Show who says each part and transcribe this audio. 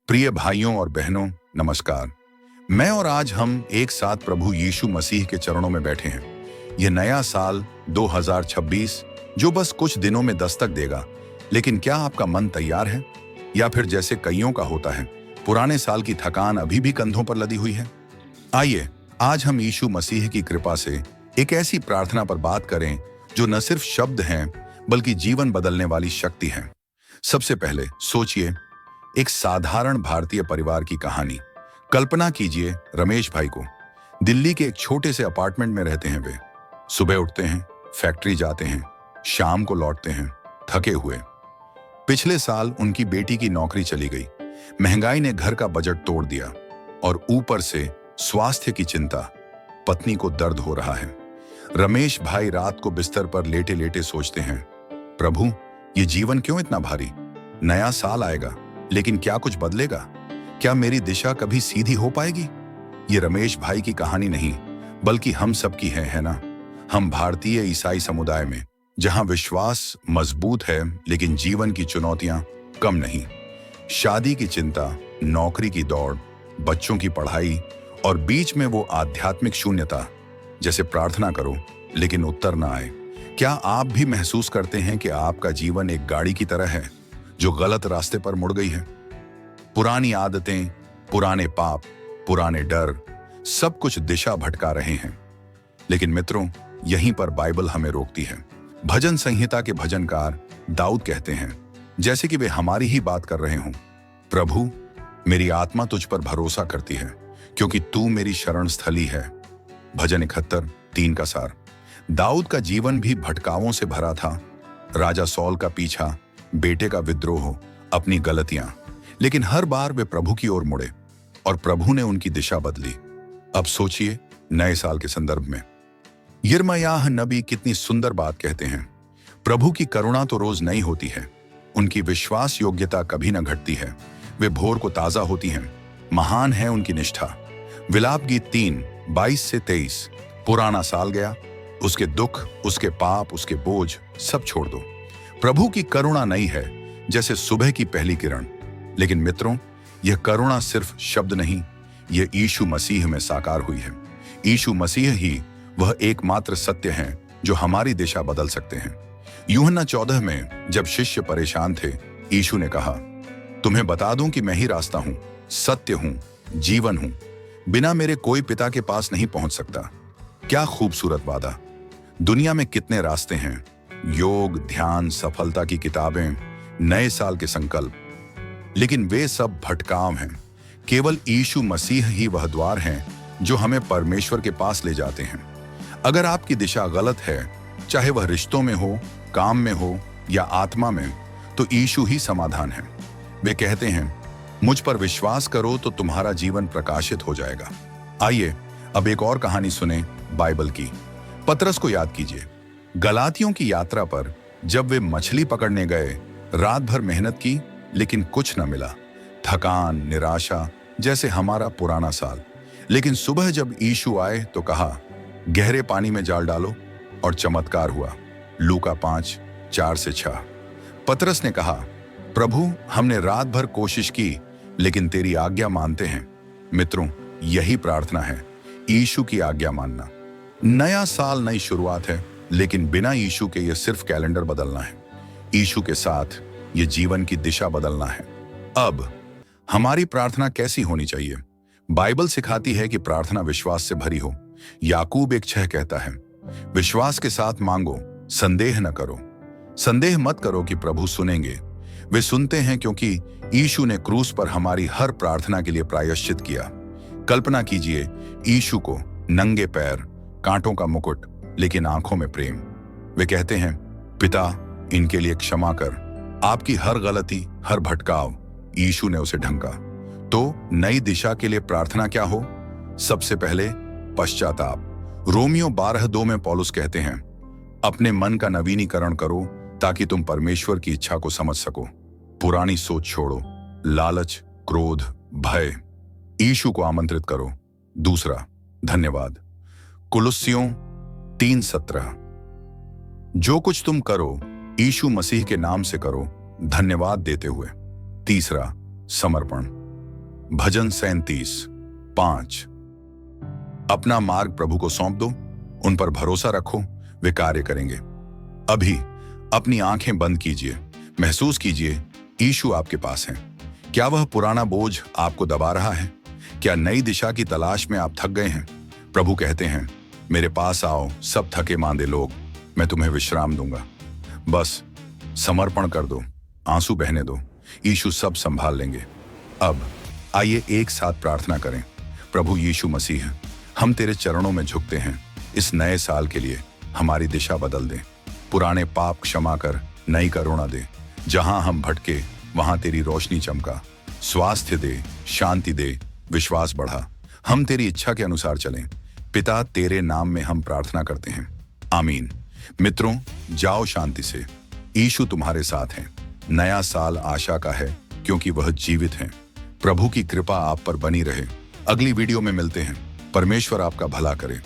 Speaker 1: प्रिय भाइयों और बहनों, नमस्कार। मैं और आज हम एक साथ प्रभु यीशु मसीह के चरणों में बैठे हैं। यह नया साल 2026 जो बस कुछ दिनों में दस्तक देगा, लेकिन क्या आपका मन तैयार है? या फिर जैसे कईयों का होता है, पुराने साल की थकान अभी भी कंधों पर लदी हुई है? आइए आज हम यीशु मसीह की कृपा से एक ऐसी प्रार्थना पर बात करें जो न सिर्फ शब्द हैं, बल्कि जीवन बदलने वाली शक्ति है। सबसे पहले सोचिए, एक साधारण भारतीय परिवार की कहानी। कल्पना कीजिए रमेश भाई को। दिल्ली के एक छोटे से अपार्टमेंट में रहते हैं वे। सुबह उठते हैं, फैक्ट्री जाते हैं, शाम को लौटते हैं, थके हुए। पिछले साल उनकी बेटी की नौकरी चली गई। महंगाई ने घर का बजट तोड़ दिया और ऊपर से स्वास्थ्य की चिंता। पत्नी को दर्द हो रहा है। रमेश भाई रात को बिस्तर पर लेटे लेटे सोचते हैं, प्रभु ये जीवन क्यों इतना भारी? नया साल आएगा, लेकिन क्या कुछ बदलेगा? क्या मेरी दिशा कभी सीधी हो पाएगी? ये रमेश भाई की कहानी नहीं, बल्कि हम सबकी है ना? हम भारतीय ईसाई समुदाय में, जहां विश्वास मजबूत है लेकिन जीवन की चुनौतियां कम नहीं। शादी की चिंता, नौकरी की दौड़, बच्चों की पढ़ाई और बीच में वो आध्यात्मिक शून्यता, जैसे प्रार्थना करो लेकिन उत्तर ना आए। क्या आप भी महसूस करते हैं कि आपका जीवन एक गाड़ी की तरह है जो गलत रास्ते पर मुड़ गई है? पुरानी आदतें, पुराने पाप, पुराने डर, सब कुछ दिशा भटका रहे हैं। लेकिन मित्रों, यहीं पर बाइबल हमें रोकती है। भजन संहिता के भजनकार दाऊद कहते हैं, जैसे कि वे हमारी ही बात कर रहे हों, प्रभु मेरी आत्मा तुझ पर भरोसा करती है, क्योंकि तू मेरी शरण स्थली है। भजन 71, 3 का सार। दाऊद का जीवन भी भटकावों से भरा था। राजा सौल का पीछा, बेटे का विद्रोह, अपनी गलतियां, लेकिन हर बार वे प्रभु की ओर मुड़े और प्रभु ने उनकी दिशा बदली। अब सोचिए नए साल के संदर्भ में। यिर्मयाह नबी कितनी सुंदर बात कहते हैं, प्रभु की करुणा तो रोज नई होती है, उनकी विश्वास योग्यता कभी न घटती है। वे भोर को ताजा होती हैं, महान है उनकी निष्ठा। विलाप गीत 3, 22 से 23। पुराना साल गया, उसके दुख, उसके पाप, उसके बोझ सब छोड़ दो। प्रभु की करुणा नई है, जैसे सुबह की पहली किरण। लेकिन मित्रों, यह करुणा सिर्फ शब्द नहीं, यह यीशु मसीह में साकार हुई है। यीशु मसीह ही वह एकमात्र सत्य है जो हमारी दिशा बदल सकते हैं। यूहन्ना 14 में जब शिष्य परेशान थे, यीशु ने कहा, तुम्हें बता दूं कि मैं ही रास्ता हूं, सत्य हूं, जीवन हूं। बिना मेरे कोई पिता के पास नहीं पहुंच सकता। क्या खूबसूरत वादा! दुनिया में कितने रास्ते हैं, योग, ध्यान, सफलता की किताबें, नए साल के संकल्प, लेकिन वे सब भटकाव हैं। केवल यीशु मसीह ही वह द्वार हैं जो हमें परमेश्वर के पास ले जाते हैं। अगर आपकी दिशा गलत है, चाहे वह रिश्तों में हो, काम में हो या आत्मा में, तो यीशु ही समाधान है। वे कहते हैं, मुझ पर विश्वास करो तो तुम्हारा जीवन प्रकाशित हो जाएगा। आइए अब एक और कहानी सुने बाइबल की। पतरस को याद कीजिए। गलातियों की यात्रा पर जब वे मछली पकड़ने गए, रात भर मेहनत की लेकिन कुछ न मिला। थकान, निराशा, जैसे हमारा पुराना साल। लेकिन सुबह जब यीशु आए तो कहा, गहरे पानी में जाल डालो, और चमत्कार हुआ। लूका 5, 4 से 6। पतरस ने कहा, प्रभु हमने रात भर कोशिश की लेकिन तेरी आज्ञा मानते हैं। मित्रों, यही प्रार्थना है, यीशु की आज्ञा मानना। नया साल नई शुरुआत है, लेकिन बिना यीशु के यह सिर्फ कैलेंडर बदलना है। यीशु के साथ ये जीवन की दिशा बदलना है। अब हमारी प्रार्थना कैसी होनी चाहिए? बाइबल सिखाती है कि प्रार्थना विश्वास से भरी हो। याकूब 1:6 कहता है, विश्वास के साथ मांगो, संदेह न करो। संदेह मत करो कि प्रभु सुनेंगे। वे सुनते हैं क्योंकि यीशु ने क्रूस पर हमारी हर प्रार्थना के लिए प्रायश्चित किया। कल्पना कीजिए यीशु को, नंगे पैर, कांटों का मुकुट, लेकिन आंखों में प्रेम। वे कहते हैं, पिता इनके लिए क्षमा कर। आपकी हर गलती, हर भटकाव, यीशु ने उसे ढंका। तो नई दिशा के लिए प्रार्थना क्या हो? सबसे पहले पश्चाताप। रोमियो 12:2 में पौलुस कहते हैं, अपने मन का नवीनीकरण करो ताकि तुम परमेश्वर की इच्छा को समझ सको। पुरानी सोच छोड़ो, लालच, क्रोध, भय। यीशु को आमंत्रित करो। दूसरा, धन्यवाद। कुलुस्सियों 3:17। जो कुछ तुम करो, यीशु मसीह के नाम से करो, धन्यवाद देते हुए। तीसरा, समर्पण। भजन 37, 5। अपना मार्ग प्रभु को सौंप दो, उन पर भरोसा रखो, वे कार्य करेंगे। अभी अपनी आंखें बंद कीजिए, महसूस कीजिए यीशु आपके पास है। क्या वह पुराना बोझ आपको दबा रहा है? क्या नई दिशा की तलाश में आप थक गए हैं? प्रभु कहते हैं, मेरे पास आओ सब थके मांदे लोग, मैं तुम्हें विश्राम दूंगा। बस समर्पण कर दो, आंसू बहने दो, यीशु सब संभाल लेंगे। अब आइए एक साथ प्रार्थना करें। प्रभु यीशु मसीह, हम तेरे चरणों में झुकते हैं। इस नए साल के लिए हमारी दिशा बदल दे, पुराने पाप क्षमा कर, नई करुणा दे। जहां हम भटके वहां तेरी रोशनी चमका, स्वास्थ्य दे, शांति दे, विश्वास बढ़ा। हम तेरी इच्छा के अनुसार चलें। पिता, तेरे नाम में हम प्रार्थना करते हैं, आमीन। मित्रों, जाओ शांति से, यीशु तुम्हारे साथ है। नया साल आशा का है क्योंकि वह जीवित है। प्रभु की कृपा आप पर बनी रहे। अगली वीडियो में मिलते हैं। परमेश्वर आपका भला करे।